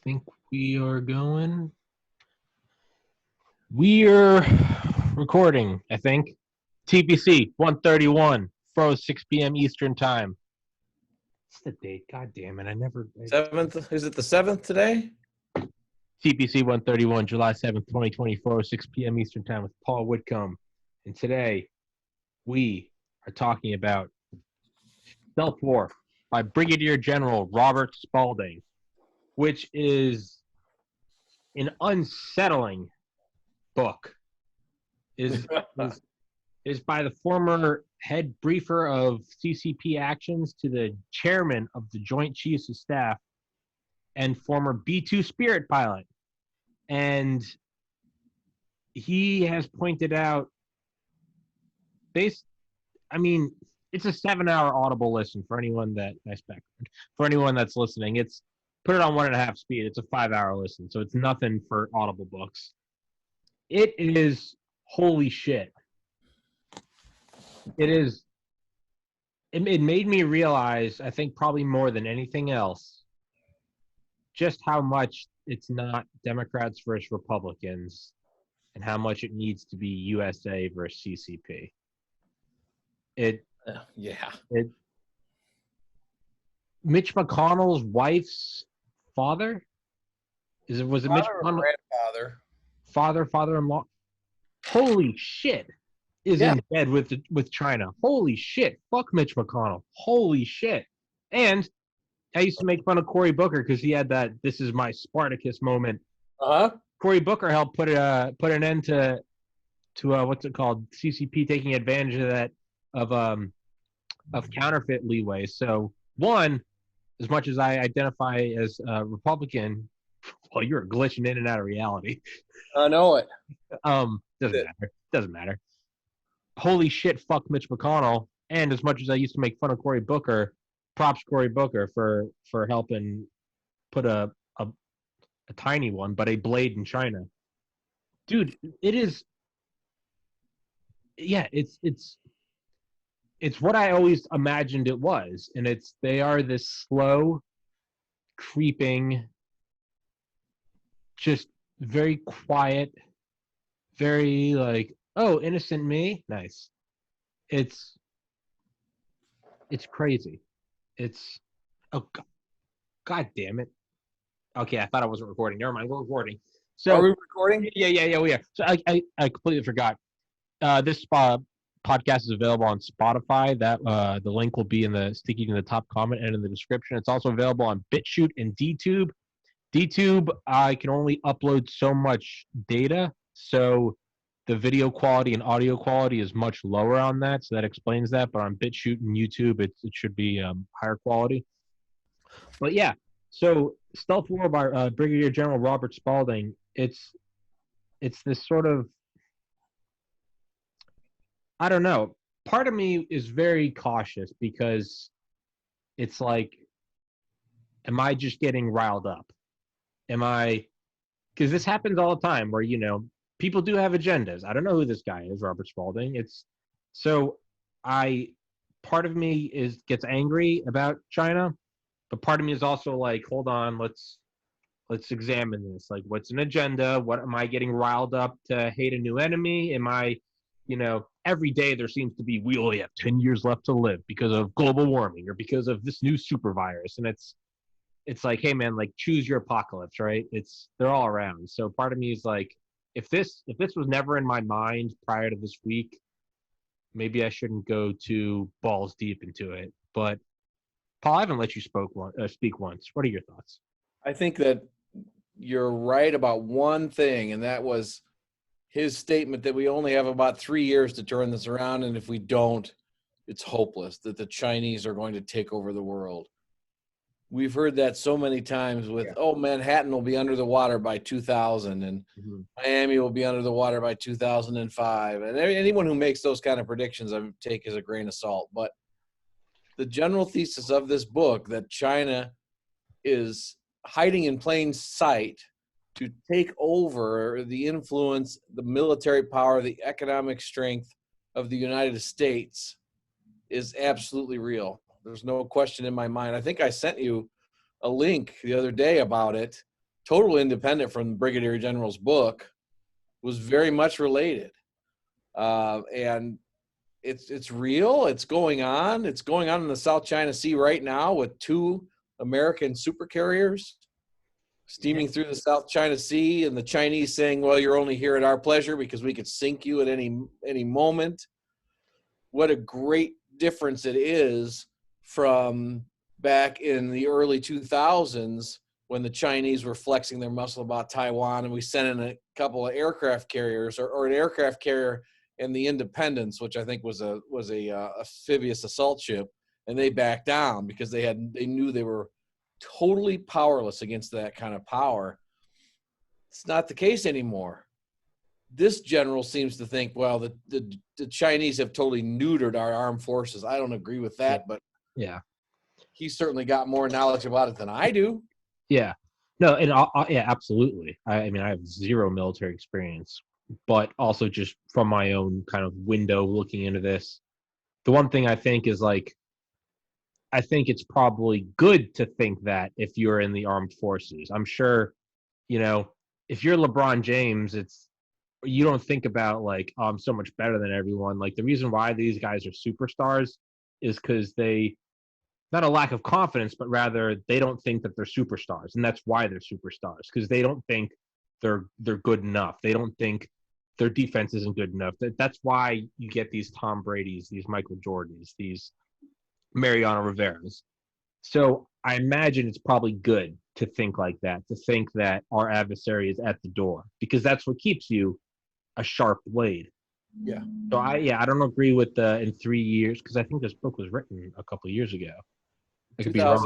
think we are going. We are recording, I think. TPC 131, froze 6 p.m. Eastern time. What's the date? God damn it. I never. 7th? Is it the 7th today? TPC 131, July 7th, 2024, 6 p.m. Eastern time with Paul Whitcomb. And today we are talking about Stealth War by Brigadier General Robert Spalding, which is an unsettling book. Is by the former head briefer of CCP actions to the chairman of the Joint Chiefs of Staff and former B-2 Spirit pilot. And he has pointed out, it's a 7-hour audible listen for anyone that I expect. For anyone that's listening, it's put it on 1.5 speed. It's a 5-hour listen, so it's nothing for audible books. It is holy shit. It is. It made me realize, I think probably more than anything else, just how much it's not Democrats versus Republicans and how much it needs to be USA versus CCP. Mitch McConnell's wife's father? Was it Mitch McConnell? Grandfather. Father-in-law? Holy shit. Is in bed with China. Holy shit. Fuck Mitch McConnell. Holy shit. And I used to make fun of Cory Booker because he had that "this is my Spartacus" moment. Cory Booker helped put an end to what's it called? CCP taking advantage of that of counterfeit leeway. So one, as much as I identify as a Republican, well, you're glitching in and out of reality. I know it. Doesn't matter. Holy shit, fuck Mitch McConnell. And as much as I used to make fun of Cory Booker, props Cory Booker for helping put a tiny one, but a blade in China. Dude, it is. Yeah, it's what I always imagined it was, and they are this slow, creeping, just very quiet, very like, oh, innocent me, nice. It's crazy. God damn it. Okay, I thought I wasn't recording. Never mind, we're recording. So are we recording? Yeah, we are. So I completely forgot. This podcast is available on Spotify. That the link will be sticking in the top comment and in the description. It's also available on BitChute and DTube. DTube, I can only upload so much data, so the video quality and audio quality is much lower on that, so that explains that. But on BitChute and YouTube, it should be higher quality. But yeah, so Stealth War by Brigadier General Robert Spalding. It's this sort of, I don't know. Part of me is very cautious because it's like, am I just getting riled up? Because this happens all the time where, people do have agendas. I don't know who this guy is, Robert Spalding. Part of me gets angry about China, but part of me is also like, hold on, let's examine this. Like, what's an agenda? What am I getting riled up to hate a new enemy? Am I, every day there seems to be, we only have 10 years left to live because of global warming or because of this new super virus. And it's like, hey man, like, choose your apocalypse, right? They're all around. So part of me is like, if this was never in my mind prior to this week, maybe I shouldn't go too balls deep into it. But Paul, I haven't let you speak once. What are your thoughts? I think that you're right about one thing, and that was his statement that we only have about 3 years to turn this around, and if we don't, it's hopeless, that the Chinese are going to take over the world. We've heard that so many times with, Manhattan will be under the water by 2000 and Miami will be under the water by 2005. And anyone who makes those kind of predictions I take as a grain of salt. But the general thesis of this book, that China is hiding in plain sight to take over the influence, the military power, the economic strength of the United States, is absolutely real. There's no question in my mind. I think I sent you a link the other day about it. totally independent from the Brigadier General's book, was very much related. And it's real. It's going on. It's going on in the South China Sea right now with 2 American supercarriers steaming through the South China Sea, and the Chinese saying, well, you're only here at our pleasure because we could sink you at any moment. What a great difference it is from back in the early 2000s when the Chinese were flexing their muscle about Taiwan, and we sent in a couple of aircraft carriers or an aircraft carrier and the Independence, which I think was a amphibious assault ship, and they backed down because they knew they were totally powerless against that kind of power. It's not the case anymore. This general seems to think, well, the Chinese have totally neutered our armed forces. I don't agree with that, but yeah, he's certainly got more knowledge about it than I do. yeah, no, and yeah, absolutely. I mean, I have 0 military experience, but also just from my own kind of window looking into this, the one thing I think is like, I think it's probably good to think that if you're in the armed forces. I'm sure, if you're LeBron James, you don't think about like, oh, I'm so much better than everyone. Like the reason why these guys are superstars is because not a lack of confidence, but rather they don't think that they're superstars, and that's why they're superstars, because they don't think they're good enough. They don't think their defense isn't good enough. That's why you get these Tom Brady's, these Michael Jordans, these Mariano Rivera's. So I imagine it's probably good to think like that, to think that our adversary is at the door, because that's what keeps you a sharp blade. Yeah. So I don't agree with the in 3 years, because I think this book was written a couple of years ago. I could be wrong.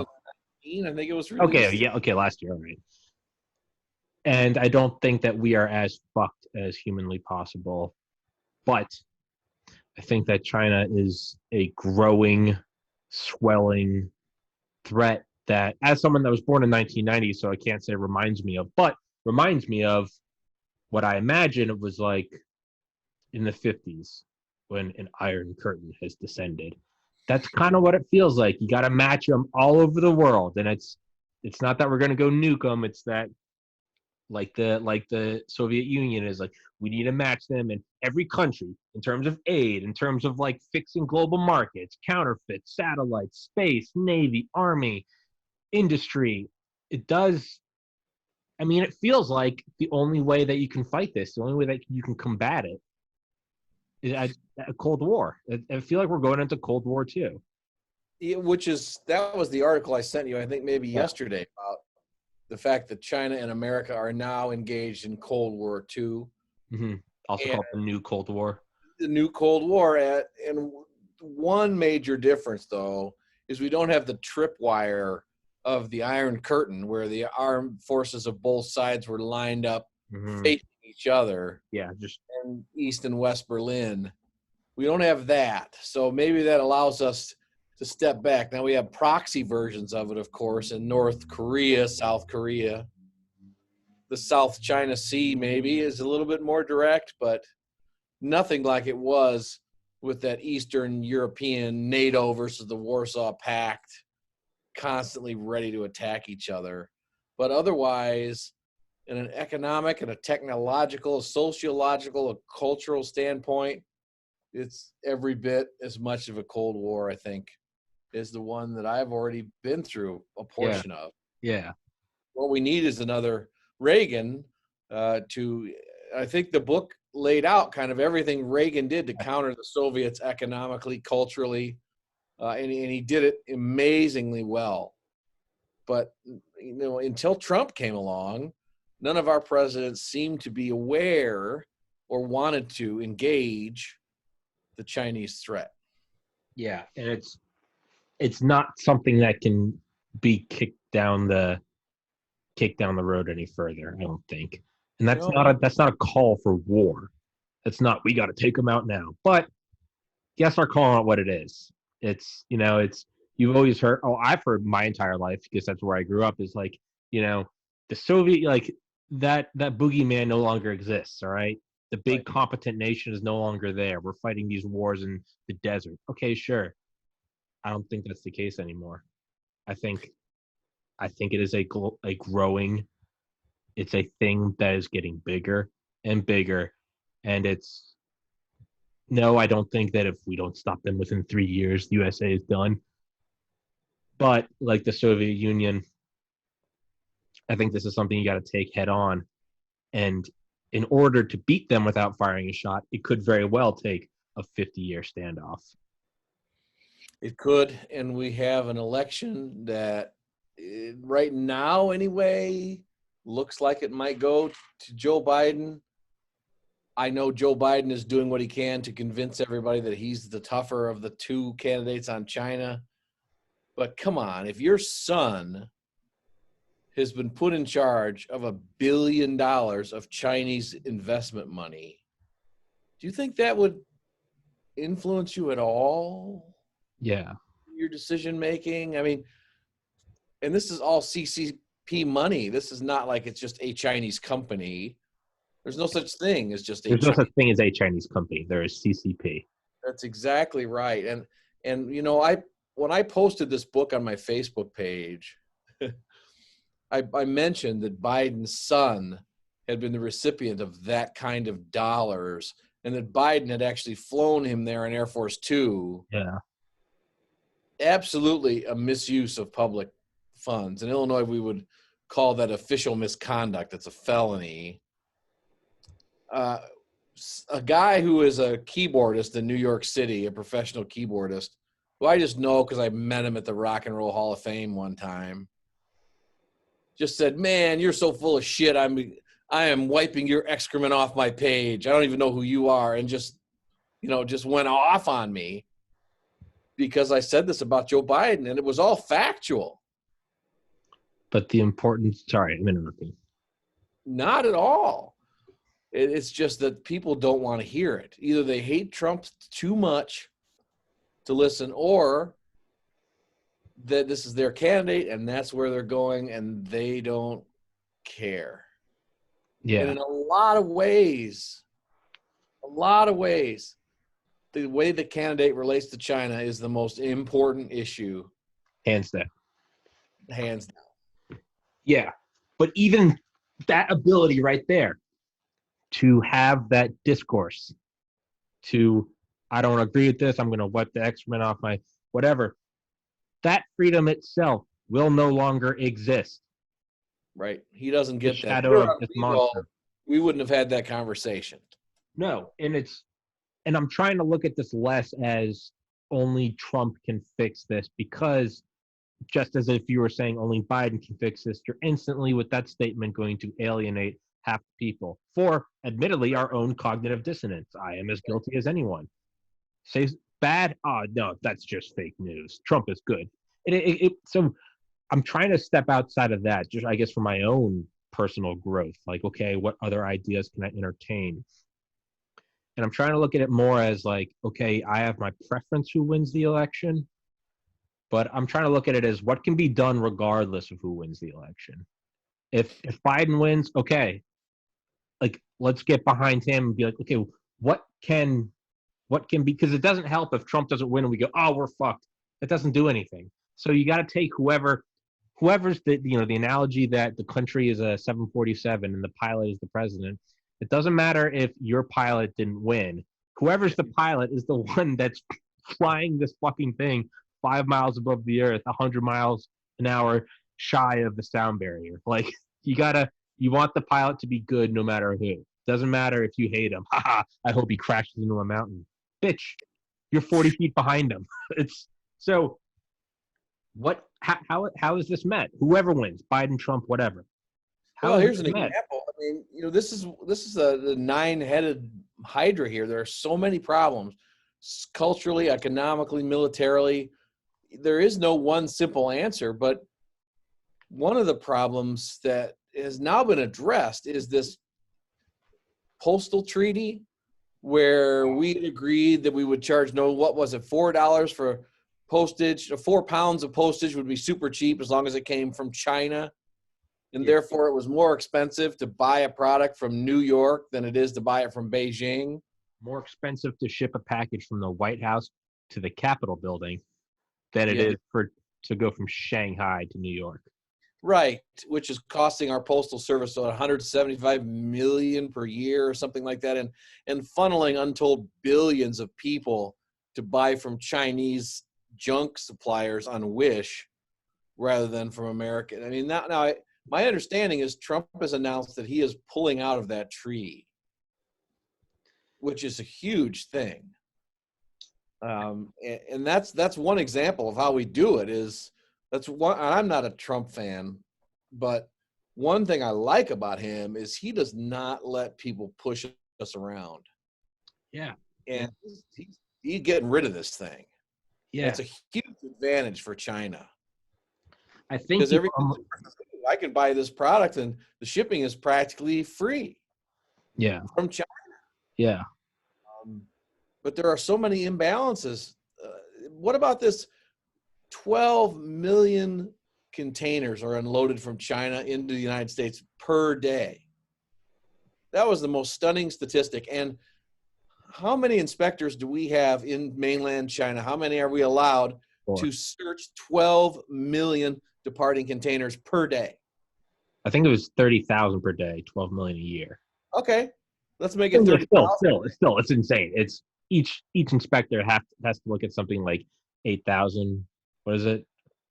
2019, I think it was released. Okay, yeah, okay, last year, all right. And I don't think that we are as fucked as humanly possible, but I think that China is a growing, swelling threat that, as someone that was born in 1990, so I can't say reminds me of, but reminds me of what I imagine it was like in the 50s when an Iron Curtain has descended. That's kind of what it feels like. You got to match them all over the world, and it's not that we're going to go nuke them. It's that like the Soviet Union is like, we need to match them in every country in terms of aid, in terms of like fixing global markets, counterfeits, satellites, space, Navy, Army, industry. It does. I mean, it feels like the only way that you can fight this, the only way that you can combat it, is a Cold War. I feel like we're going into Cold War too. Yeah, that was the article I sent you, I think maybe yesterday, about the fact that China and America are now engaged in Cold War II. Mm-hmm. Also called the New Cold War. The New Cold War. And one major difference, though, is we don't have the tripwire of the Iron Curtain, where the armed forces of both sides were lined up facing each other. Yeah, just in East and West Berlin. We don't have that. So maybe that allows us to step back. Now we have proxy versions of it, of course, in North Korea, South Korea. The South China Sea maybe is a little bit more direct, but nothing like it was with that Eastern European NATO versus the Warsaw Pact, constantly ready to attack each other. But otherwise, in an economic and a technological, a sociological, a cultural standpoint, it's every bit as much of a Cold War, I think, is the one that I've already been through a portion of. Yeah. What we need is another Reagan I think the book laid out kind of everything Reagan did to counter the Soviets economically, culturally, and he did it amazingly well. But, until Trump came along, none of our presidents seemed to be aware or wanted to engage the Chinese threat. Yeah, and it's not something that can be kicked down the road any further, I don't think. And that's not a call for war. That's not, we got to take them out now. But yes, are calling it what it is. It's you've always heard. Oh, I've heard my entire life, because that's where I grew up. Is like, the Soviet, like that boogeyman no longer exists. All right, the big competent nation is no longer there. We're fighting these wars in the desert. Okay, sure. I don't think that's the case anymore. I think it is a growing it's a thing that is getting bigger and bigger. And no, I don't think that if we don't stop them within 3 years, the USA is done. But like the Soviet Union, I think this is something you got to take head on. And in order to beat them without firing a shot, it could very well take a 50-year standoff. It could, and we have an election that right now anyway looks like it might go to Joe Biden. I know Joe Biden is doing what he can to convince everybody that he's the tougher of the two candidates on China. But come on, if your son has been put in charge of $1 billion of Chinese investment money, do you think that would influence you at all? Yeah. Your decision making? I mean, and this is all CCP money. This is not like it's just a Chinese company. There's no such thing as just There's no such thing as a Chinese company. There is CCP. That's exactly right. And you know, when I posted this book on my Facebook page, I mentioned that Biden's son had been the recipient of that kind of dollars, and that Biden had actually flown him there in Air Force Two. Yeah. Absolutely a misuse of public funds. In Illinois, we would call that official misconduct. It's a felony. A guy who is a keyboardist in New York City, a professional keyboardist, who I just know because I met him at the Rock and Roll Hall of Fame one time, just said, "Man, you're so full of shit. I am wiping your excrement off my page. I don't even know who you are," and just went off on me because I said this about Joe Biden, and it was all factual. But the importance, sorry, I'm interrupting. Not at all. It's just that people don't want to hear it. Either they hate Trump too much to listen, or that this is their candidate and that's where they're going and they don't care. Yeah. And in a lot of ways, the way the candidate relates to China is the most important issue. Hands down. Hands down. Yeah. But even that ability right there to have that discourse I don't agree with this, I'm going to wipe the excrement off my whatever, that freedom itself will no longer exist. Right. He doesn't get the that. shadow of this monster. We wouldn't have had that conversation. No. And I'm trying to look at this less as only Trump can fix this, because just as if you were saying only Biden can fix this, you're instantly with that statement going to alienate half the people for, admittedly, our own cognitive dissonance. I am as guilty as anyone. Say bad? Oh, no, that's just fake news. Trump is good. So I'm trying to step outside of that, just I guess for my own personal growth. Like, okay, what other ideas can I entertain? And I'm trying to look at it more as like, okay, I have my preference who wins the election, but I'm trying to look at it as what can be done regardless of who wins the election. If Biden wins, okay, like let's get behind him and be like, okay, what can be, because it doesn't help if Trump doesn't win and we go, oh, we're fucked. That doesn't do anything. So you got to take whoever's the analogy that the country is a 747 and the pilot is the president. It doesn't matter if your pilot didn't win. Whoever's the pilot is the one that's flying this fucking thing 5 miles above the earth, 100 miles an hour shy of the sound barrier. Like, you want the pilot to be good no matter who. Doesn't matter if you hate him. Haha, I hope he crashes into a mountain. Bitch, you're 40 feet behind him. It's so how is this met? Whoever wins, Biden, Trump, whatever. Well, here's an example. I mean, this is the 9-headed hydra here. There are so many problems, culturally, economically, militarily. There is no one simple answer, but one of the problems that has now been addressed is this postal treaty where we agreed that we would charge $4 for postage. 4 pounds of postage would be super cheap as long as it came from China. And therefore, it was more expensive to buy a product from New York than it is to buy it from Beijing. More expensive to ship a package from the White House to the Capitol building than it is to go from Shanghai to New York. Right, which is costing our postal service 175 million per year or something like that, and funneling untold billions of people to buy from Chinese junk suppliers on Wish rather than from American. I mean, my understanding is Trump has announced that he is pulling out of that tree, which is a huge thing. And that's one example of how we do it. That's one. I'm not a Trump fan, but one thing I like about him is he does not let people push us around. Yeah, And he's getting rid of this thing. yeah. That's a huge advantage for China. I think Because I can buy this product and the shipping is practically free. Yeah, From China. yeah. But there are so many imbalances. What about this? 12 million containers are unloaded from China into the United States per day. That was the most stunning statistic. And how many inspectors do we have in mainland China? How many are we allowed to search 12 million departing containers per day? I think it was 30,000 per day, 12 million a year. Okay, let's make it 30,000. Still, it's insane. It's each inspector has to look at something like 8,000. What is it?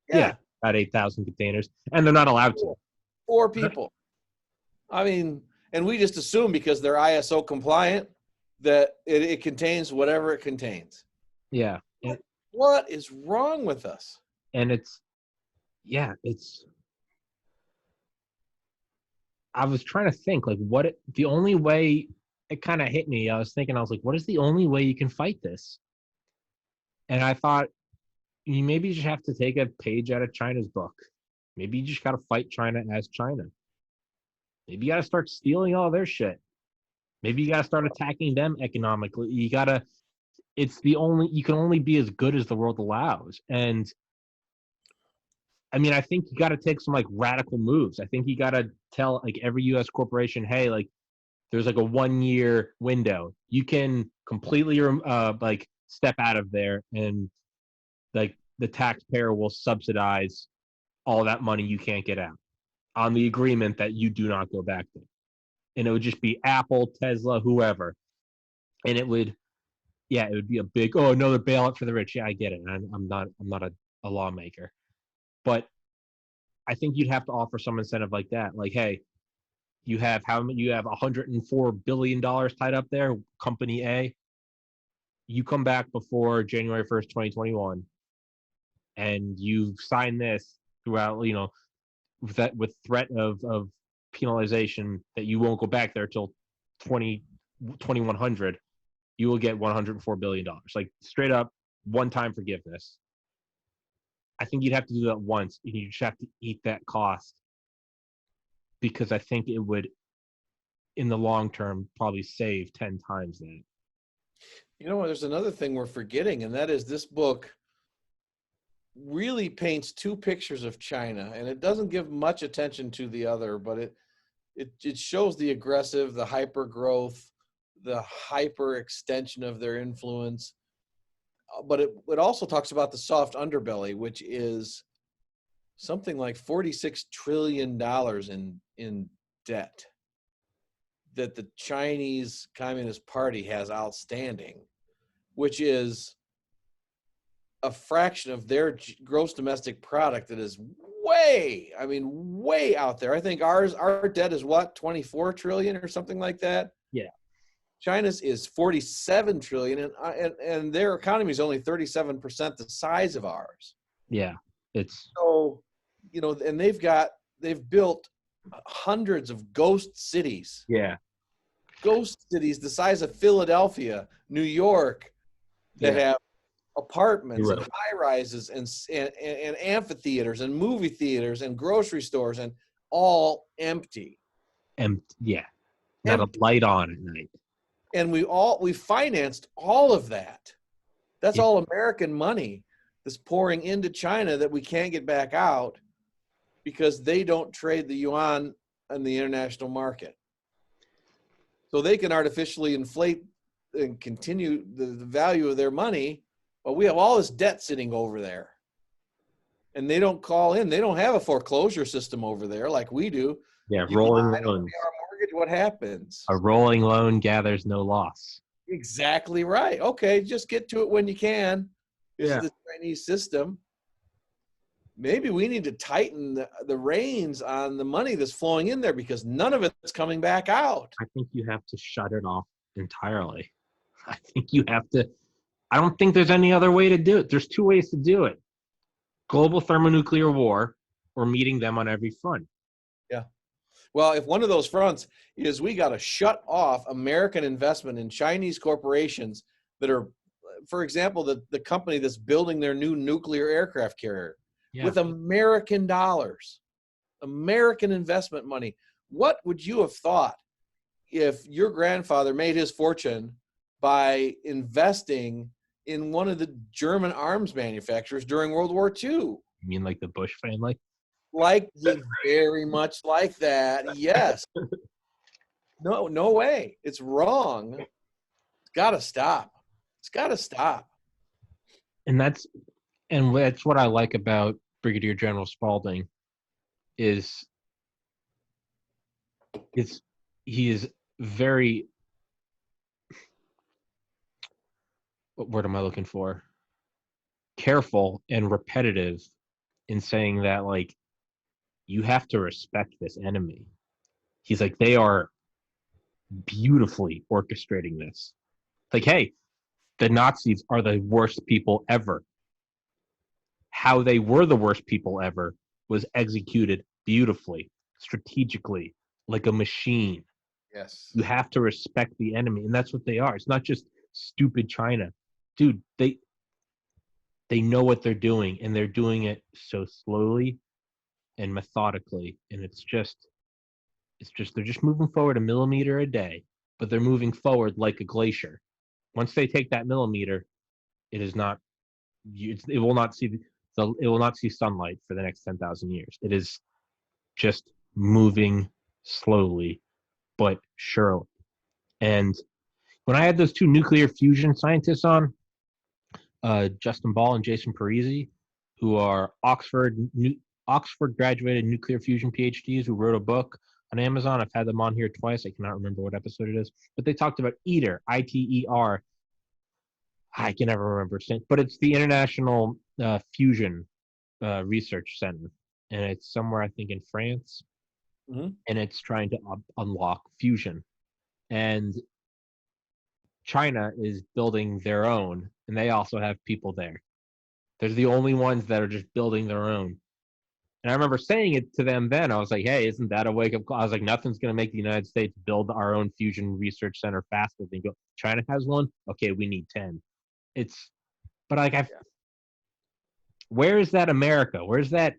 Yeah, about 8,000 containers, and they're not allowed to. 4 people. I mean, and we just assume because they're ISO compliant that it contains whatever it contains. Yeah. What is wrong with us? And I was trying to think, like, the only way it kind of hit me, I was like, what is the only way you can fight this? And I thought, you maybe just have to take a page out of China's book. Maybe you just got to fight China as China. Maybe you got to start stealing all their shit. Maybe you got to start attacking them economically. You can only be as good as the world allows. And I mean, I think you got to take some like radical moves. I think you got to tell like every U.S. corporation, hey, like there's like a 1-year window. You can completely like step out of there, and like the taxpayer will subsidize all that money you can't get out on the agreement that you do not go back there. And it would just be Apple, Tesla, whoever. And it would be a big, another bailout for the rich. Yeah, I get it. I'm not a lawmaker. But I think you'd have to offer some incentive like that. Like, hey, you have $104 billion tied up there, company A. You come back before January 1st, 2021, and you've signed this throughout, with threat of penalization that you won't go back there till 2100, you will get $104 billion. Like straight up one-time forgiveness. I think you'd have to do that once, and you just have to eat that cost, because I think it would, in the long term, probably save 10 times that. There's another thing we're forgetting, and that is this book really paints two pictures of China, and it doesn't give much attention to the other, but it shows the aggressive, the hyper growth, the hyper extension of their influence. But it also talks about the soft underbelly, which is something like $46 trillion in debt that the Chinese Communist Party has outstanding, which is a fraction of their gross domestic product that is way out there. I think our debt is what, 24 trillion or something like that? Yeah. China's is 47 trillion, and their economy is only 37% the size of ours. Yeah. It's so, and they've built hundreds of ghost cities. Yeah. Ghost cities the size of Philadelphia, New York, that have apartments and high rises and amphitheaters and movie theaters and grocery stores, and all empty. Not a light on at night. And we financed all of that. That's all American money that's pouring into China that we can't get back out because they don't trade the yuan in the international market. So they can artificially inflate and continue the value of their money, but we have all this debt sitting over there. and they don't call in. They don't have a foreclosure system over there like we do. Yeah, You rolling lie, don't loans. pay our mortgage, what happens? A rolling loan gathers no loss. Exactly right. Okay, just get to it when you can. Is Yeah. the Chinese system. Maybe we need to tighten the reins on the money that's flowing in there because none of it's coming back out. I think you have to shut it off entirely. I think you have to. I don't think there's any other way to do it. There's two ways to do it: global thermonuclear war, or meeting them on every front. Yeah. Well, if one of those fronts is we got to shut off American investment in Chinese corporations that are, for example, the company that's building their new nuclear aircraft carrier with American dollars, American investment money. What would you have thought if your grandfather made his fortune by investing in one of the German arms manufacturers during World War II? You mean like the Bush family? Like very much like that. Yes. No way. It's wrong. It's got to stop. It's got to stop. And that's what I like about Brigadier General Spaulding is he is very, what word am I looking for? Careful and repetitive in saying that, like, you have to respect this enemy. He's like, they are beautifully orchestrating this. Like, hey, the Nazis are the worst people ever. How they were the worst people ever was executed beautifully, strategically, like a machine. Yes. You have to respect the enemy, and that's what they are. It's not just stupid China. Dude, they know what they're doing, and they're doing it so slowly and methodically, and it's just they're just moving forward a millimeter a day, but they're moving forward like a glacier. Once they take that millimeter, it is not it will not see it will not see sunlight for the next 10,000 years. It is just moving slowly but surely. And when I had those two nuclear fusion scientists on, Justin Ball and Jason Parisi, who are Oxford graduated nuclear fusion PhDs who wrote a book on Amazon. I've had them on here twice. I cannot remember what episode it is, but they talked about ITER, ITER. I can never remember, but it's the International Fusion Research Center, and it's somewhere, I think, in France, and it's trying to unlock fusion. And China is building their own, and they also have people there. They're the only ones that are just building their own. And I remember saying it to them then. I was like, hey, isn't that a wake-up call? I was like, nothing's going to make the United States build our own fusion research center faster than go. China has one? Okay, we need 10. But like, where is that America? Where's that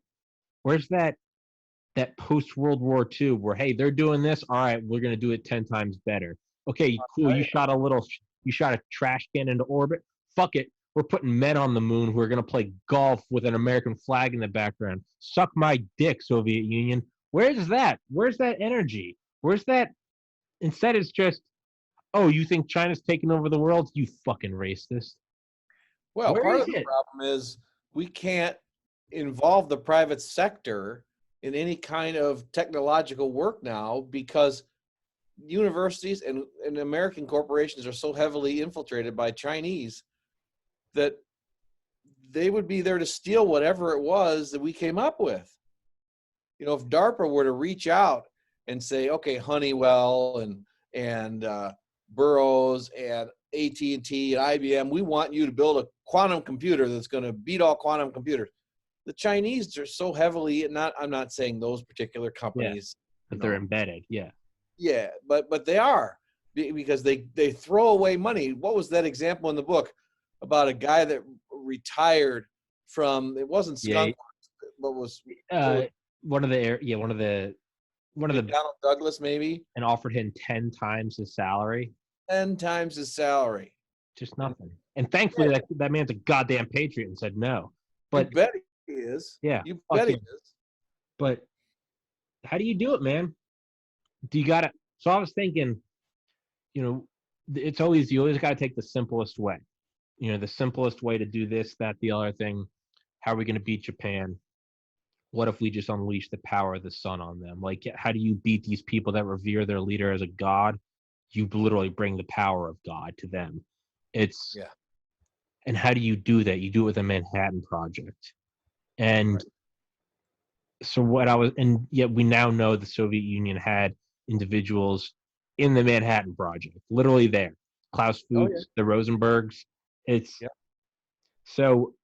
post-World War II where, hey, they're doing this, all right, we're going to do it 10 times better. Okay, cool, you shot a trash can into orbit. Fuck it. We're putting men on the moon who are going to play golf with an American flag in the background. Suck my dick, Soviet Union. Where's that? Where's that energy? Where's that? Instead, it's just, oh, you think China's taking over the world? You fucking racist. Well, part of the problem is we can't involve the private sector in any kind of technological work now because universities and American corporations are so heavily infiltrated by Chinese that they would be there to steal whatever it was that we came up with. You know, if DARPA were to reach out and say, okay, Honeywell and Burroughs and AT&T and IBM, we want you to build a quantum computer that's going to beat all quantum computers. The Chinese are so heavily, I'm not saying those particular companies, but they're embedded. Yeah. Yeah, but they are, because they throw away money. What was that example in the book about a guy that retired from, it wasn't Skunk, what was one of the Donald Douglas maybe, and offered him 10 times his salary. 10 times his salary. Just nothing. And thankfully that man's a goddamn patriot and said no. But you bet he is. Yeah. You bet he is. But how do you do it, man? So I was thinking, you know, you always got to take the simplest way. You know, the simplest way to do this, that, the other thing. How are we going to beat Japan? what if we just unleash the power of the sun on them? Like, how do you beat these people that revere their leader as a god? You literally bring the power of God to them. It's Yeah. And how do you do that? You do it with a Manhattan Project. And so and yet we now know the Soviet Union had individuals in the Manhattan Project, literally there. Klaus Fuchs, the Rosenbergs. It's So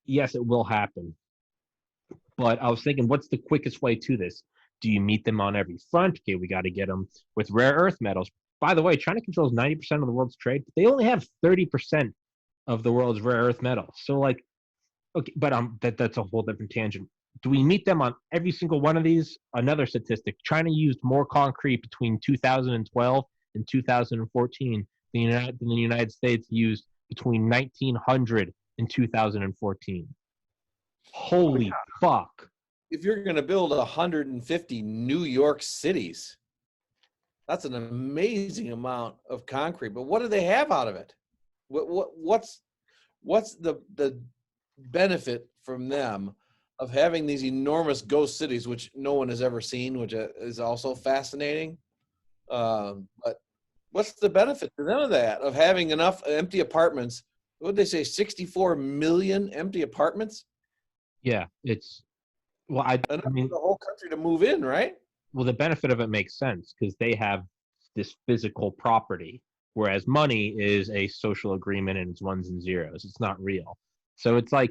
yes, it will happen. But I was thinking, what's the quickest way to this? Do you meet them on every front? Okay, we got to get them with rare earth metals. By the way, China controls 90% of the world's trade, but they only have 30% of the world's rare earth metals. So, like, okay, but that's a whole different tangent. Do we meet them on every single one of these? Another statistic: China used more concrete between 2012 and 2014 than the United States used between 1900 and 2014. Holy fuck! If you're going to build 150 New York cities, that's an amazing amount of concrete. But what do they have out of it? What's the benefit from them of having these enormous ghost cities, which no one has ever seen, which is also fascinating? But what's the benefit to them of that, of having enough empty apartments? What did they say? 64 million empty apartments? Yeah, it's well, I mean, the whole country to move in, right? well, the benefit of it makes sense because they have this physical property, whereas money is a social agreement and it's ones and zeros. It's not real. So I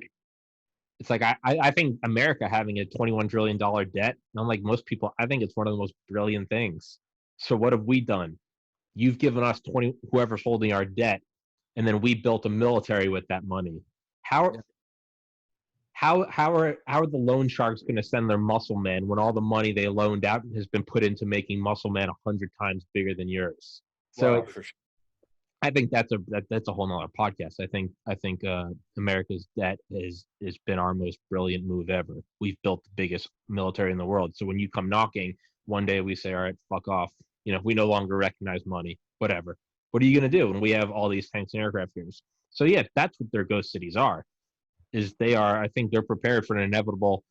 think America having a $21 trillion debt, unlike most people, I think it's one of the most brilliant things. So what have we done? You've given us whoever's holding our debt, and then we built a military with that money. How are the loan sharks going to send their muscle men when all the money they loaned out has been put into making muscle man 100 times bigger than yours? So for sure. I think that's a whole nother podcast. I think America's debt has been our most brilliant move ever. We've built the biggest military in the world. So when you come knocking, one day we say, all right, fuck off. We no longer recognize money. Whatever. What are you going to do when we have all these tanks and aircraft carriers? So yeah, that's what their ghost cities are. I think they're prepared for an inevitable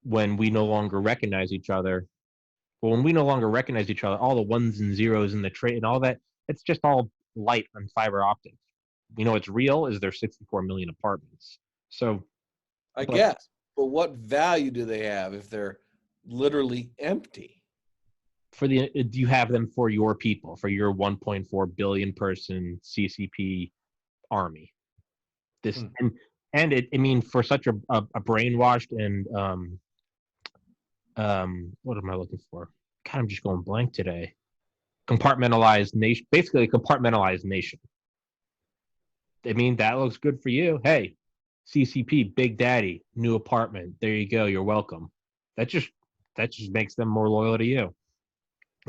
when we no longer recognize each other. But when we no longer recognize each other, all the ones and zeros in the trade and all that, it's just all light on fiber optics. What's real is there's 64 million apartments. So I guess. But what value do they have if they're literally empty? Do you have them for your people, for your 1.4 billion person CCP army? For such a brainwashed and what am I looking for? God, I'm just going blank today. Compartmentalized nation, basically a compartmentalized nation. That looks good for you. Hey, CCP, Big Daddy, new apartment. There you go. You're welcome. That just makes them more loyal to you.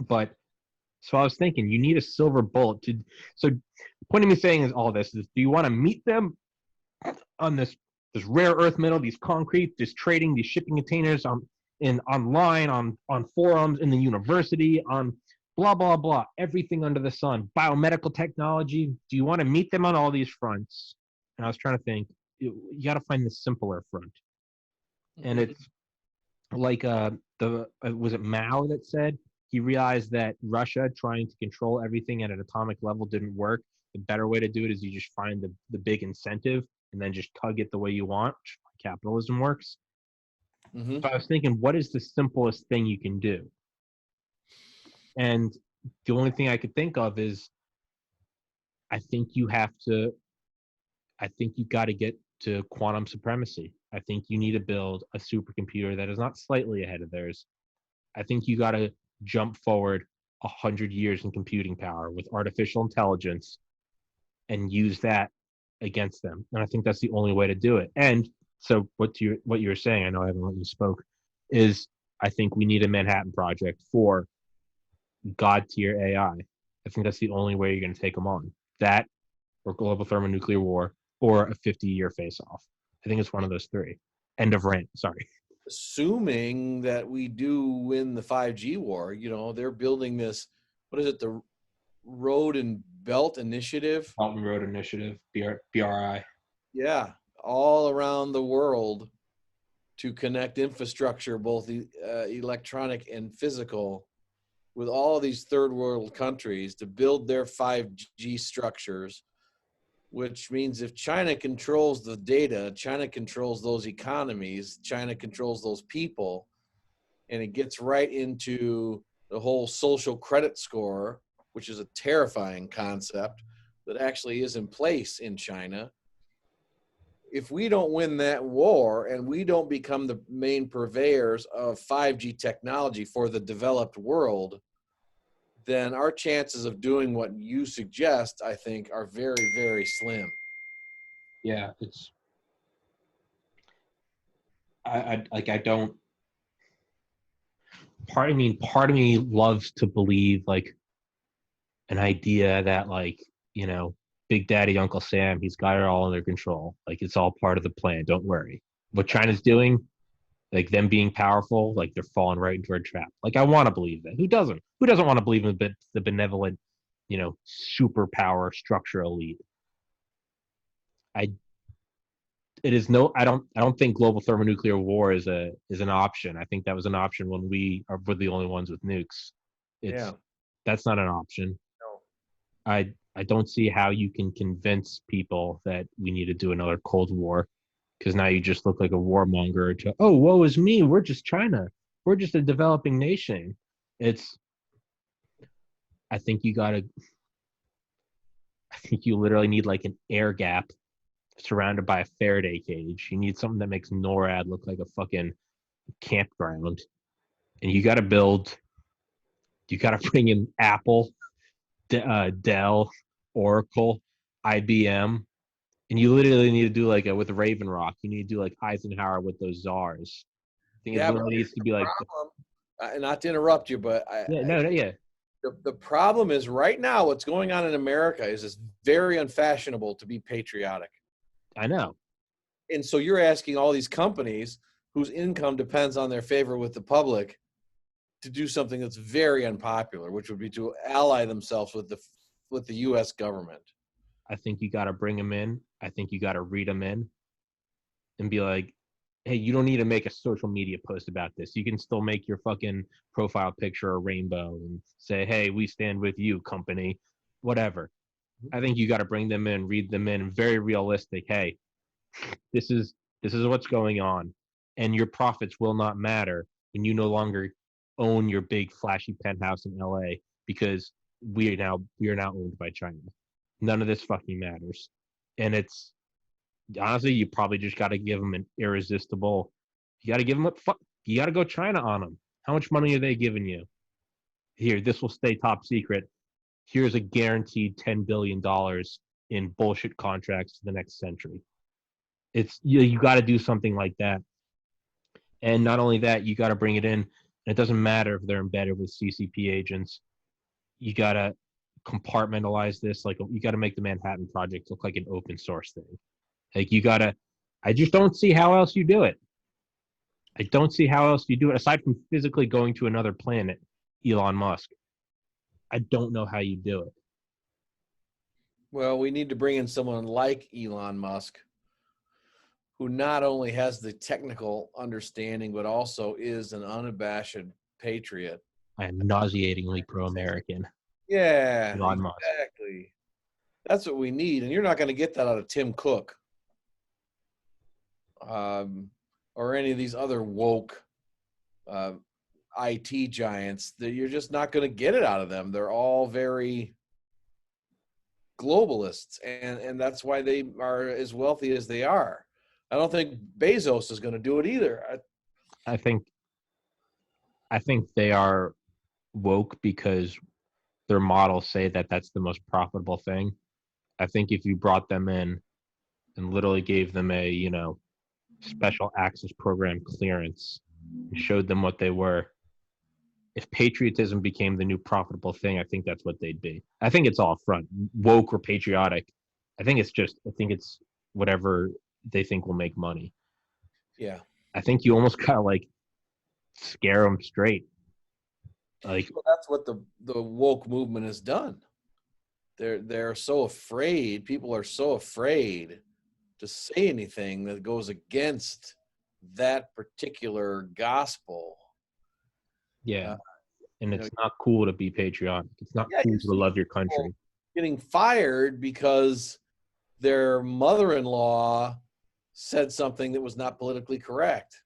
But so I was thinking, you need a silver bullet to. So the point of me saying is all this is: do you want to meet them on this rare earth metal, these concrete, this trading, these shipping containers online, on forums, in the university, on blah, blah, blah, everything under the sun, biomedical technology? Do you want to meet them on all these fronts? And I was trying to think, you got to find the simpler front. And it's like was it Mao that said he realized that Russia trying to control everything at an atomic level didn't work. The better way to do it is you just find the big incentive and then just tug it the way you want. Capitalism works. So I was thinking, what is the simplest thing you can do? And the only thing I could think of is I think you got to get to quantum supremacy. I think you need to build a supercomputer that is not slightly ahead of theirs. I think you got to jump forward 100 years in computing power with artificial intelligence and use that against them. And I think that's the only way to do it. And so what you were saying, I know I haven't let you spoke, is I think we need a Manhattan Project for God tier AI. I think that's the only way you're going to take them on. That or global thermonuclear war or a 50-year face-off. I think it's one of those three. End of rant. Sorry. Assuming that we do win the 5G war, they're building this, what is it, the Road and Belt Initiative? Belt and Road Initiative, BRI. Yeah, all around the world. to connect infrastructure, both electronic and physical, with all these third world countries to build their 5G structures, which means if China controls the data, China controls those economies, China controls those people, and it gets right into the whole social credit score, which is a terrifying concept that actually is in place in China. If we don't win that war and we don't become the main purveyors of 5G technology for the developed world, then our chances of doing what you suggest, I think, are very, very slim. Yeah, it's I don't part of me loves to believe like an idea that like, Big Daddy Uncle Sam, he's got it all under control. Like it's all part of the plan. Don't worry. What China's doing, like them being powerful, like they're falling right into a trap. Like I want to believe that. Who doesn't? Who doesn't want to believe in the benevolent, superpower structure elite? I it is no I don't think global thermonuclear war is an option. I think that was an option when we're the only ones with nukes. Yeah. That's not an option. No. I don't see how you can convince people that we need to do another Cold War, because now you just look like a warmonger. Oh, woe is me. We're just China. We're just a developing nation. It's. I think you gotta. I think you literally need like an air gap surrounded by a Faraday cage. You need something that makes NORAD look like a fucking campground. And you got to build. You got to bring in Apple, Dell, Oracle, IBM, and you literally need to do like with Raven Rock. You need to do like Eisenhower with those czars. I think it literally needs to be like. Not to interrupt you, but yeah. The problem is right now what's going on in America is it's very unfashionable to be patriotic. I know. And so you're asking all these companies whose income depends on their favor with the public to do something that's very unpopular, which would be to ally themselves with the U.S. government. I think you got to bring them in. I think you got to read them in and be like, hey, you don't need to make a social media post about this. You can still make your fucking profile picture a rainbow and say, hey, we stand with you, company, whatever. I think you got to bring them in, read them in, very realistic. Hey, this is what's going on, and your profits will not matter when you no longer own your big flashy penthouse in LA, because we are now owned by China. None of this fucking matters. And it's honestly, you probably just got to give them an irresistible. You got to give them you got to go China on them. How much money are they giving you? Here, this will stay top secret. Here's a guaranteed $10 billion in bullshit contracts for the next century. It's you got to do something like that. And not only that, you got to bring it in. And it doesn't matter if they're embedded with CCP agents. You got to compartmentalize this. Like you got to make the Manhattan Project look like an open source thing. Like I just don't see how else you do it. I don't see how else you do it aside from physically going to another planet, Elon Musk. I don't know how you do it. Well, we need to bring in someone like Elon Musk, who not only has the technical understanding, but also is an unabashed patriot. I am nauseatingly pro-American. Yeah, Elon Musk. exactly. That's what we need. And you're not going to get that out of Tim Cook. Or any of these other woke IT giants, that you're just not going to get it out of them. They're all very globalists, and that's why they are as wealthy as they are. I don't think Bezos is going to do it either. I think they are woke because their models say that that's the most profitable thing. I think if you brought them in and literally gave them a, special access program clearance and showed them what they were, if patriotism became the new profitable thing, I think that's what they'd be. I think it's all front, woke or patriotic. I think it's whatever they think will make money. Yeah. I think you almost gotta like scare them straight. Like, well, that's what the woke movement has done. They're so afraid. People are so afraid to say anything that goes against that particular gospel. Yeah. And You know, it's not cool to be patriotic. It's not yeah, cool you to see love your people country. getting fired because their mother-in-law said something that was not politically correct.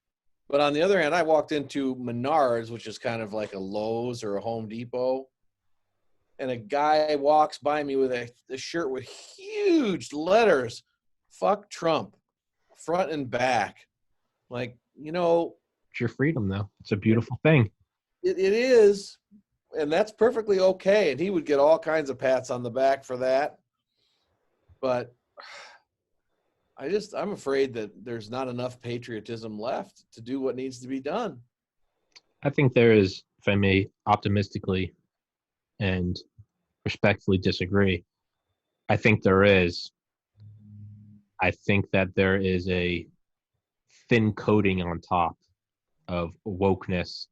But on the other hand, I walked into Menards, which is kind of like a Lowe's or a Home Depot, and a guy walks by me with a shirt with huge letters, "Fuck Trump," front and back. Like, It's your freedom, though. It's a beautiful thing. it is, and that's perfectly okay. And he would get all kinds of pats on the back for that. But I'm afraid that there's not enough patriotism left to do what needs to be done. I think there is, if I may optimistically and respectfully disagree, I think there is. I think that there is a thin coating on top of wokeness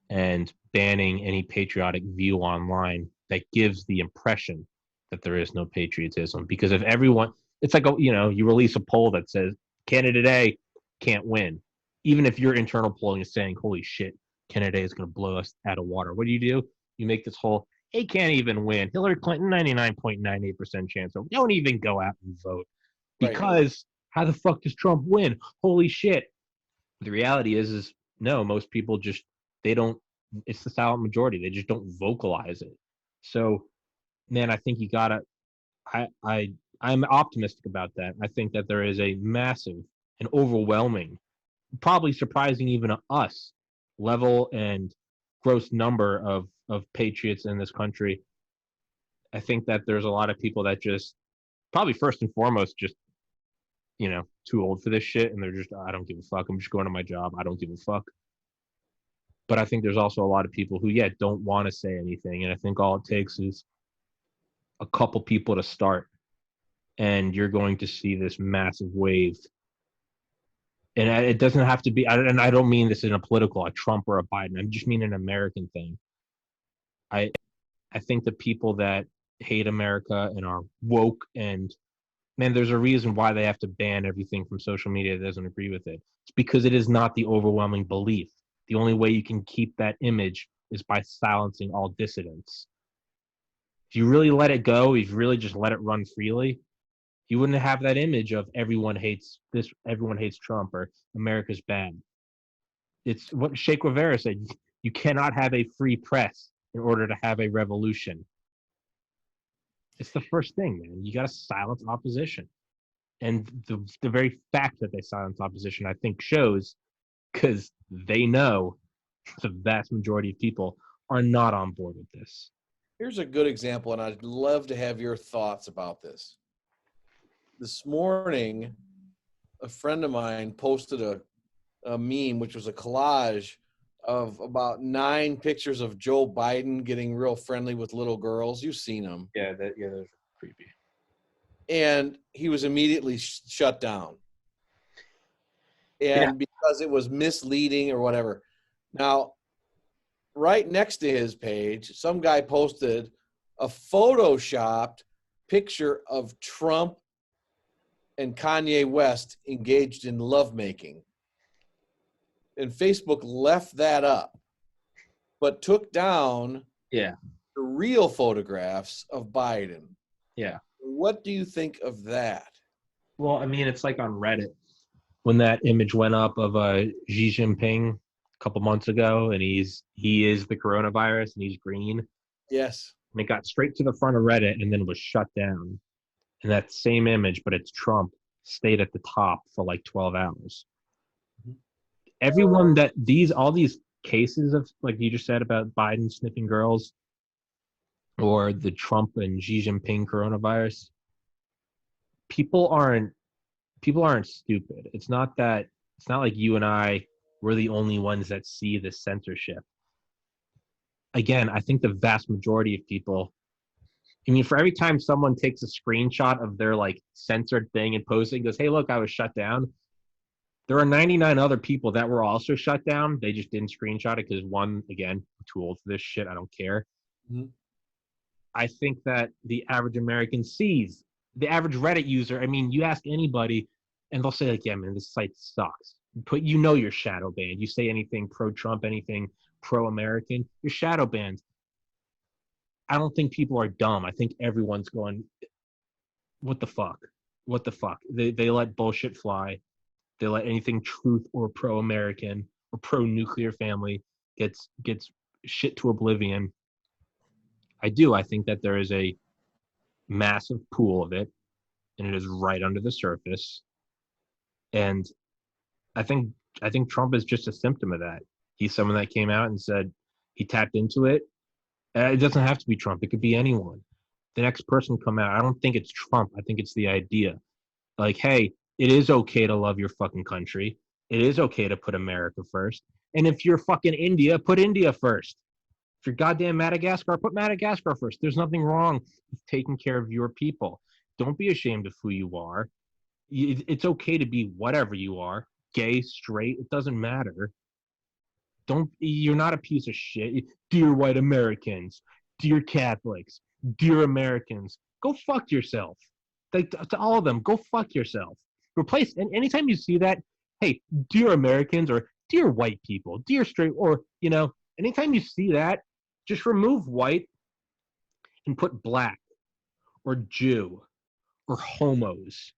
and banning any patriotic view online that gives the impression that there is no patriotism. Because if everyone, it's like, you release a poll that says candidate A can't win. Even if your internal polling is saying, holy shit, candidate A is going to blow us out of water. What do? You make this whole, he can't even win. Hillary Clinton, 99.98% chance. So don't even go out and vote. Right. Because how the fuck does Trump win? Holy shit. The reality is no, most people just, they don't, it's the silent majority. They just don't vocalize it. So, man, I think you gotta, I'm optimistic about that. I think that there is a massive and overwhelming, probably surprising even to us, level and gross number of patriots in this country. I think that there's a lot of people that just, probably first and foremost, just, too old for this shit, and they're just, I don't give a fuck. I'm just going to my job. I don't give a fuck. But I think there's also a lot of people who, don't want to say anything. And I think all it takes is a couple people to start, and you're going to see this massive wave. And it doesn't have to be, and I don't mean this in a political, a Trump or a Biden. I just mean an American thing. I think the people that hate America and are woke, and man, there's a reason why they have to ban everything from social media that doesn't agree with it. It's because it is not the overwhelming belief. The only way you can keep that image is by silencing all dissidents. If you really let it go, if you really just let it run freely, you wouldn't have that image of everyone hates this, everyone hates Trump, or America's bad. It's what Che Guevara said. You cannot have a free press in order to have a revolution. It's the first thing, man. You got to silence opposition. And the very fact that they silence opposition, I think, shows, because they know the vast majority of people are not on board with this. Here's a good example, and I'd love to have your thoughts about this. This morning, a friend of mine posted a meme, which was a collage of about 9 pictures of Joe Biden getting real friendly with little girls. You've seen them. Yeah, those are creepy. And he was immediately shut down. And because it was misleading or whatever. Now, right next to his page, some guy posted a photoshopped picture of Trump and Kanye West engaged in lovemaking. And Facebook left that up, but took down the real photographs of Biden. Yeah. What do you think of that? Well, I mean, it's like on Reddit when that image went up of Xi Jinping a couple months ago, and he is the coronavirus, and he's green. Yes. And it got straight to the front of Reddit and then was shut down. And that same image, but it's Trump, stayed at the top for like 12 hours. Mm-hmm. Everyone that all these cases of, like you just said, about Biden sniffing girls, or the Trump and Xi Jinping coronavirus, people aren't stupid. It's not like you and I were the only ones that see this censorship. Again, I think the vast majority of people, I mean, for every time someone takes a screenshot of their like censored thing and posts it and goes, hey, look, I was shut down, there are 99 other people that were also shut down. They just didn't screenshot it because, one, again, I'm too old for this shit. I don't care. Mm-hmm. I think that the average American sees, the average Reddit user, I mean, you ask anybody and they'll say like, yeah, man, this site sucks. But you're shadow banned. You say anything pro-Trump, anything pro-American, you're shadow banned. I don't think people are dumb. I think everyone's going, what the fuck? What the fuck? They let bullshit fly. They let anything truth or pro-American or pro-nuclear family gets shit to oblivion. I do. I think that there is a massive pool of it, and it is right under the surface. And I think Trump is just a symptom of that. He's someone that came out and said he tapped into it. It doesn't have to be Trump. It could be anyone. The next person come out. I don't think it's Trump. I think it's the idea. Like, hey, it is okay to love your fucking country. It is okay to put America first. And if you're fucking India, put India first. If you're goddamn Madagascar, put Madagascar first. There's nothing wrong with taking care of your people. Don't be ashamed of who you are. It's okay to be whatever you are. Gay, straight, it doesn't matter. You're not a piece of shit. Dear white Americans, dear Catholics, dear Americans, go fuck yourself. Like, to all of them, go fuck yourself. Replace, and anytime you see that, hey, dear Americans or dear white people, dear straight, or, anytime you see that, just remove white and put black or Jew or homos.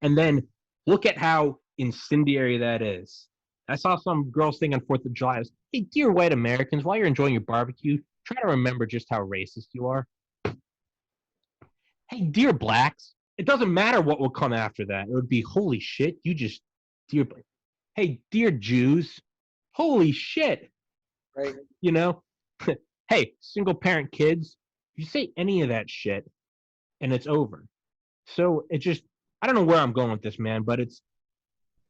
And then look at how incendiary that is. I saw some girls thing on 4th of July. Was, hey, dear white Americans, while you're enjoying your barbecue, try to remember just how racist you are. Hey, dear blacks, it doesn't matter what will come after that. It would be, holy shit, dear, hey, dear Jews, holy shit. Right. Hey, single parent kids, you say any of that shit and it's over. So I don't know where I'm going with this, man, but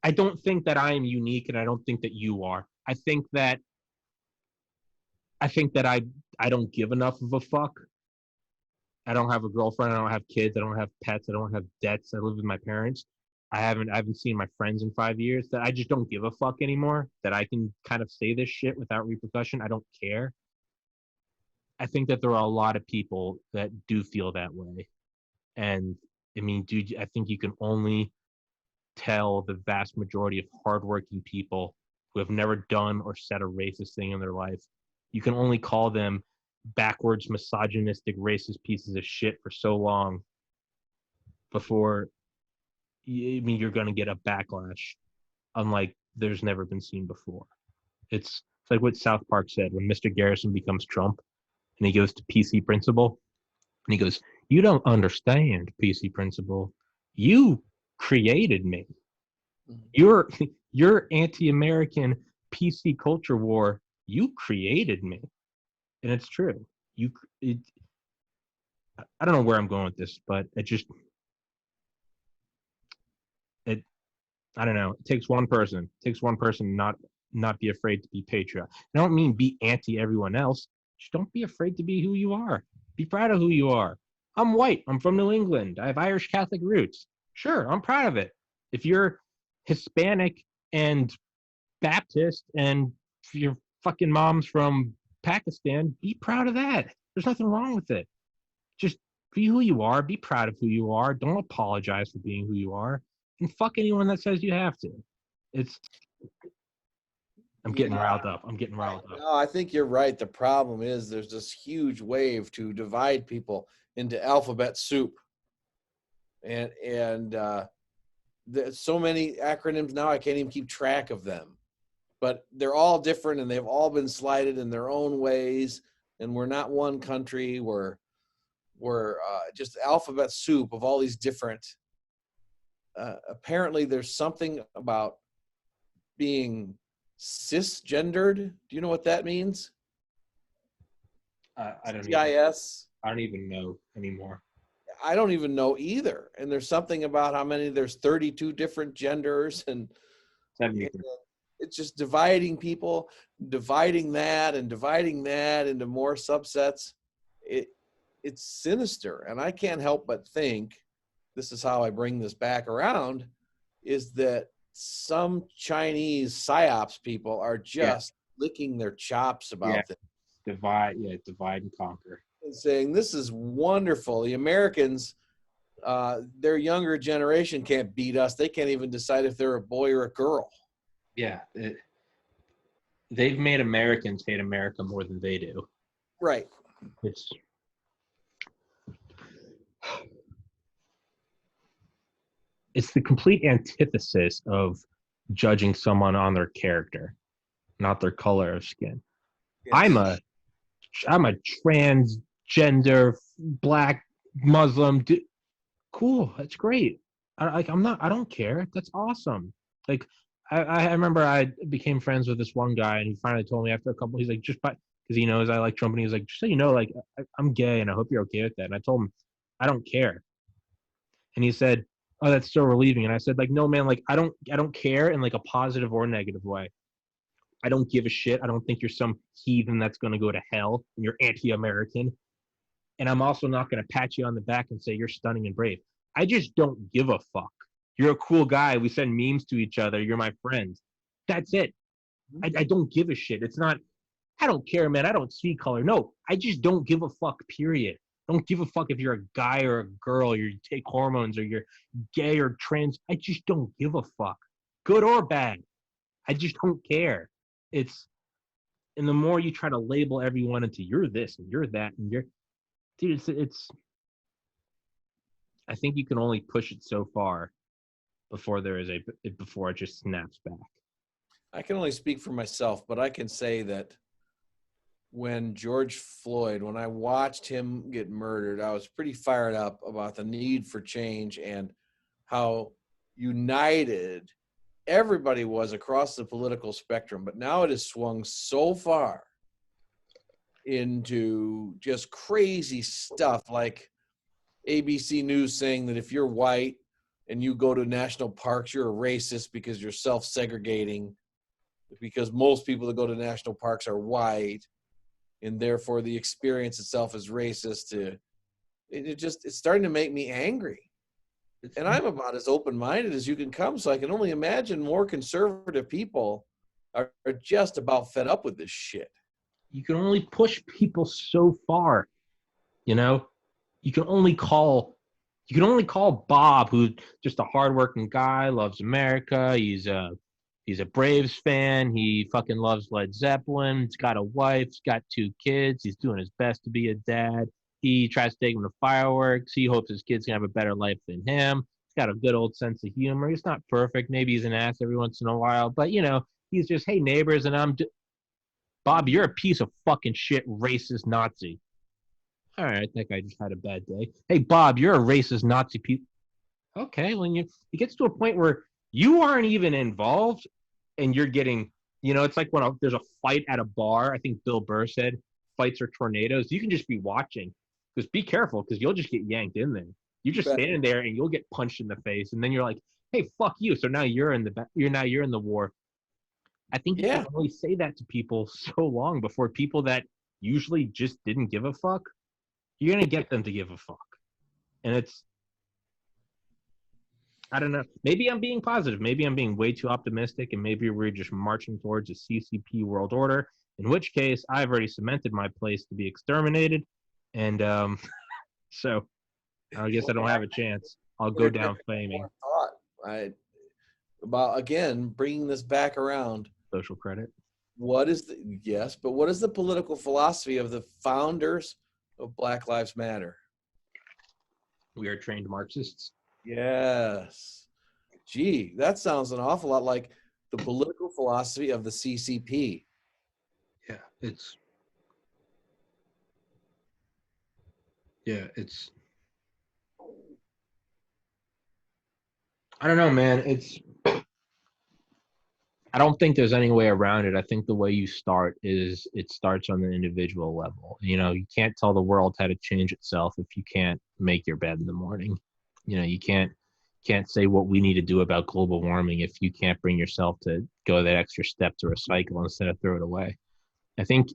I don't think that I am unique, and I don't think that you are. I think that I don't give enough of a fuck. I don't have a girlfriend. I don't have kids. I don't have pets. I don't have debts. I live with my parents. I haven't seen my friends in 5 years. That I just don't give a fuck anymore. That I can kind of say this shit without repercussion. I don't care. I think that there are a lot of people that do feel that way, and I mean, dude, I think you can only tell the vast majority of hardworking people who have never done or said a racist thing in their life. You can only call them backwards, misogynistic, racist pieces of shit for so long before you're going to get a backlash unlike there's never been seen before. It's like what South Park said when Mr. Garrison becomes Trump and he goes to PC Principal and he goes, you don't understand, PC Principal. You created me. Your anti-American PC culture war, you created me. And it's true. I don't know where I'm going with this, but I don't know. It takes one person. It takes one person not be afraid to be patriot. I don't mean be anti everyone else. Just don't be afraid to be who you are. Be proud of who you are. I'm white. I'm from New England. I have Irish Catholic roots. Sure, I'm proud of it. If you're Hispanic and Baptist and your fucking mom's from Pakistan, be proud of that. There's nothing wrong with it. Just be who you are. Be proud of who you are. Don't apologize for being who you are. And fuck anyone that says you have to. I'm getting riled up. No, I think you're right. The problem is there's this huge wave to divide people into alphabet soup. And there's so many acronyms now, I can't even keep track of them. But they're all different, and they've all been slighted in their own ways. And we're not one country. We're just alphabet soup of all these different. Apparently, there's something about being cisgendered. Do you know what that means? I don't CIS. I don't even know anymore. I don't even know either. And there's something about how many, there's 32 different genders, and it's just dividing people, dividing that into more subsets. It's sinister. And I can't help but think, this is how I bring this back around, is that some Chinese psyops people are just licking their chops about this. Divide and conquer. And saying, this is wonderful. The Americans, their younger generation can't beat us. They can't even decide if they're a boy or a girl. Yeah, they've made Americans hate America more than they do. Right. It's the complete antithesis of judging someone on their character, not their color of skin. Yes. I'm a transgender black Muslim dude. Cool, that's great. I don't care. That's awesome. Like I remember I became friends with this one guy, and he finally told me after a couple. He's like, just because he knows I like Trump, and he's like, just so you know, like I'm gay, and I hope you're okay with that. And I told him, I don't care. And he said, oh, that's so relieving. And I said, like, no, man, like I don't care in like a positive or negative way. I don't give a shit. I don't think you're some heathen that's going to go to hell and you're anti-American. And I'm also not going to pat you on the back and say you're stunning and brave. I just don't give a fuck. You're a cool guy. We send memes to each other. You're my friend. That's it. I don't give a shit. It's not, I don't care, man. I don't see color. No, I just don't give a fuck, period. I don't give a fuck if you're a guy or a girl, or you take hormones, or you're gay or trans. I just don't give a fuck, good or bad. I just don't care. And the more you try to label everyone into you're this and you're that and you're, dude, it's I think you can only push it so far before before it just snaps back. I can only speak for myself, but I can say that when George Floyd, when I watched him get murdered, I was pretty fired up about the need for change and how united everybody was across the political spectrum. But now it has swung so far into just crazy stuff like ABC News saying that if you're white and you go to national parks, you're a racist because you're self-segregating, because most people that go to national parks are white, and therefore the experience itself is racist. It's starting to make me angry. And I'm about as open-minded as you can come, so I can only imagine more conservative people are just about fed up with this shit. You can only push people so far, you know? You can only call Bob, who's just a hardworking guy, loves America. He's a Braves fan. He fucking loves Led Zeppelin. He's got a wife. He's got 2 kids. He's doing his best to be a dad. He tries to take them to fireworks. He hopes his kids can have a better life than him. He's got a good old sense of humor. He's not perfect. Maybe he's an ass every once in a while, but he's just, hey neighbors, and Bob, you're a piece of fucking shit, racist Nazi. All right, I think I just had a bad day. Hey, Bob, you're a racist Nazi piece. Okay, when it gets to a point where you aren't even involved and you're getting, it's like when there's a fight at a bar. I think Bill Burr said fights are tornadoes. You can just be watching, because be careful, because you'll just get yanked in there. You're just standing there and you'll get punched in the face, and then you're like, hey, fuck you. So now you're in the war. I think you can only say that to people so long before people that usually just didn't give a fuck, you're going to get them to give a fuck. And I don't know. Maybe I'm being positive. Maybe I'm being way too optimistic, and maybe we're just marching towards a CCP world order, in which case I've already cemented my place to be exterminated. And so I guess I don't have a chance. I'll go down flaming. About, again, bringing this back around. Social credit. What is the political philosophy of the founders of Black Lives Matter? We are trained Marxists. Yes. Gee, that sounds an awful lot like the political philosophy of the CCP. Yeah, I don't know, man. I don't think there's any way around it. I think the way you start is it starts on the individual level. You can't tell the world how to change itself if you can't make your bed in the morning. You can't say what we need to do about global warming if you can't bring yourself to go that extra step to recycle instead of throw it away. I think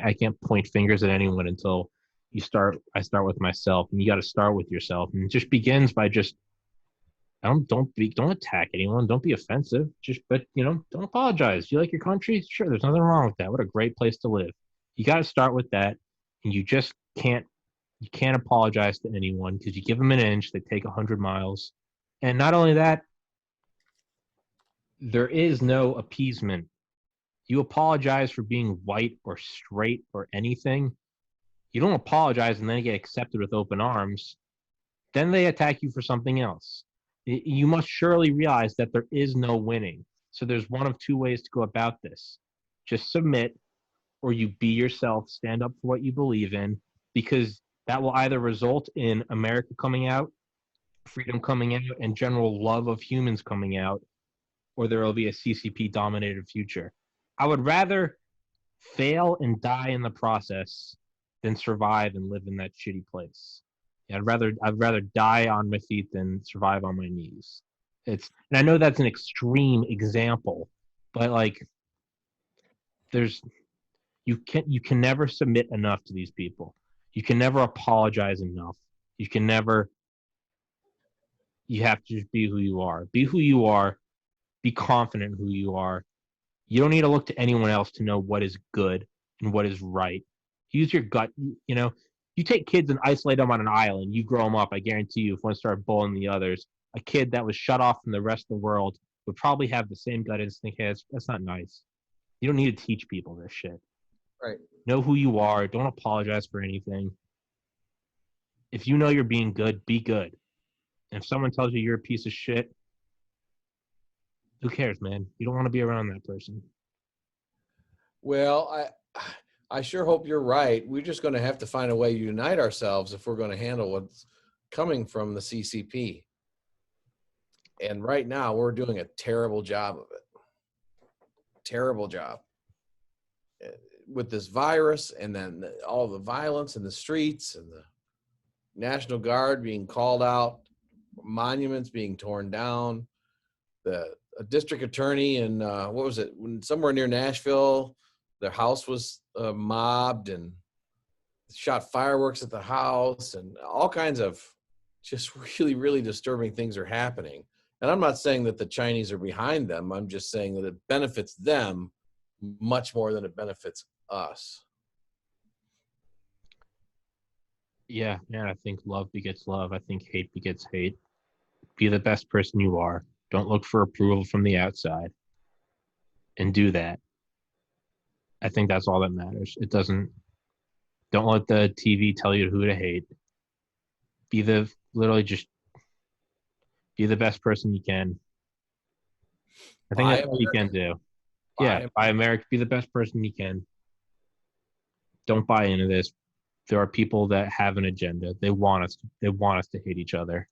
I can't point fingers at anyone until I start with myself, and you got to start with yourself. And it just begins by just don't attack anyone. Don't be offensive. But don't apologize. You like your country? Sure, there's nothing wrong with that. What a great place to live. You got to start with that, and you just can't apologize to anyone, because you give them an inch, they take 100 miles. And not only that, There is no appeasement. You apologize for being white or straight or anything. You don't apologize and then get accepted with open arms. Then they attack you for something else. You must surely realize that there is no winning. So there's one of two ways to go about this. Just submit, or you be yourself, stand up for what you believe in, because that will either result in America coming out, freedom coming out, and general love of humans coming out, or there will be a CCP dominated future. I would rather fail and die in the process than survive and live in that shitty place. Yeah, I'd rather die on my feet than survive on my knees. And I know that's an extreme example, but like there's you can never submit enough to these people. You can never apologize enough. You can never you have to just be who you are. Be who you are. Be confident in who you are. You don't need to look to anyone else to know what is good and what is right. Use your gut. You know, you take kids and isolate them on an island. You grow them up. I guarantee you, if one started bullying the others, a kid that was shut off from the rest of the world would probably have the same gut instinct. Hey, that's not nice. You don't need to teach people this shit. Right. Know who you are. Don't apologize for anything. If you know you're being good, be good. And if someone tells you you're a piece of shit, who cares, man? You don't want to be around that person. Well, I sure hope you're right. We're just going to have to find a way to unite ourselves if we're going to handle what's coming from the CCP. And right now, we're doing a terrible job of it. Terrible job. With this virus, and then all the violence in the streets, and the National Guard being called out, monuments being torn down, a district attorney in what was it, somewhere near Nashville, their house was mobbed and shot fireworks at the house, and all kinds of just really, really disturbing things are happening. And I'm not saying that the Chinese are behind them. I'm just saying that it benefits them much more than it benefits us. Yeah, I think love begets love. I think hate begets hate. Be the best person you are. Don't look for approval from the outside. And do that. I think that's all that matters. Don't let the TV tell you who to hate. Just be the best person you can. I think that's all you can do. Yeah, buy America. Be the best person you can. Don't buy into this. There are people that have an agenda. They want us to hate each other.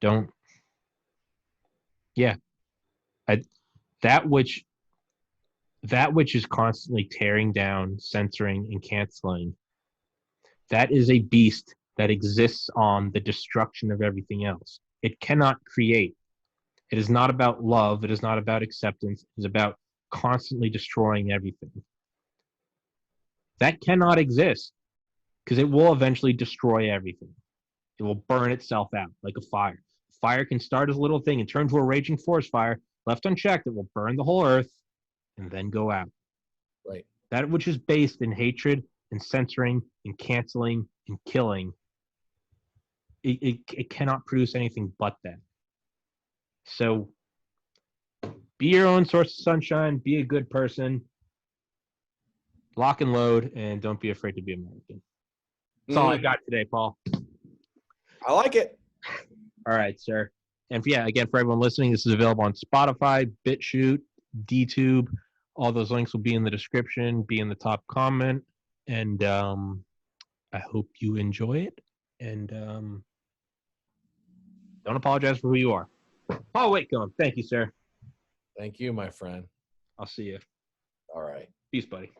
Don't. Yeah, that which is constantly tearing down, censoring, and canceling. That is a beast that exists on the destruction of everything else. It cannot create. It is not about love. It is not about acceptance. It is about constantly destroying everything. That cannot exist because it will eventually destroy everything. It will burn itself out like a fire. Fire can start as a little thing and turn to a raging forest fire. Left unchecked, it will burn the whole earth and then go out. Right. That which is based in hatred and censoring and canceling and killing, it cannot produce anything but that. So be your own source of sunshine. Be a good person. Lock and load, and don't be afraid to be American. That's all I got today, Paul. I like it. All right, sir. And yeah, again, for everyone listening, this is available on Spotify, BitChute, DTube. All those links will be in the description, be in the top comment. And I hope you enjoy it. And don't apologize for who you are. Paul Whitcomb, thank you, sir. Thank you, my friend. I'll see you. All right. Peace, buddy.